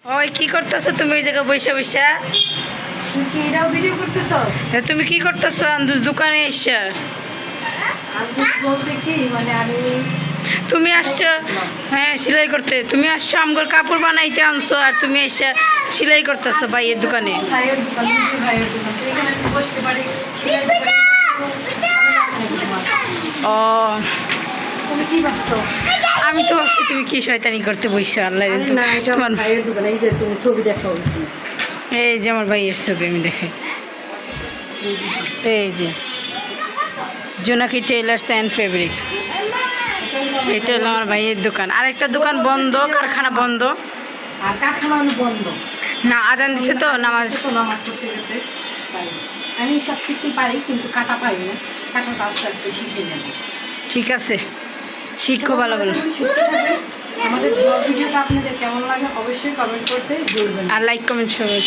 ওই কি করতেছো তুমি ওই জায়গায় বৈশা বৈশা? তুই কি এটাও ভিডিও করতেছ? তুমি কি করতেছো আন্দুজ দোকানে এসে? আন্দুজ বলতে কি মানে আমি তুমি আসছো, হ্যাঁ সেলাই করতে। তুমি আসছো আমগর কাপড় বানাইতে আনছো আর তুমি এসে সেলাই করতেছো ভাইয়ের দোকানে। ভাইয়ের দোকান, নিজের ভাইয়ের দোকান, তো এখানে আমি বসতে পারি, সেলাই করতে পারি। ও তুমি কি ভাবছো? আমি তো ভাবছি তুমি কি শয়তানি করতে বইসা। আল্লাহ আরে না, এটা আমার ভাইয়ের দোকান। এই যে তুমি ছবি দেখো, এই যে আমার ভাইয়ের ছবি আমি দেখাই। এই যে জোনাকি টেইলার্স অ্যান্ড ফেব্রিক্স, এটা হলো আমার ভাইয়ের দোকান। আরেকটা দোকান বন্ধ, কারখানা বন্ধ। আর কারখানা বন্ধ না, আজান দিছে তো নামাজ। তো নামাজ পড়তে গেছে। তাই আমি সব কিছুই পারি, কিন্তু কাটা পারি না। কাটাটা আস্তে আস্তে শিখে নেব। ঠিক আছে, শিখো ভালো ভালো। সুস্থ থাকবেন। আমাদের ব্লগ ভিডিওটা আপনাদের কেমন লাগে অবশ্যই কমেন্ট করতে ভুলবেন না। আর লাইক কমেন্ট সবাই।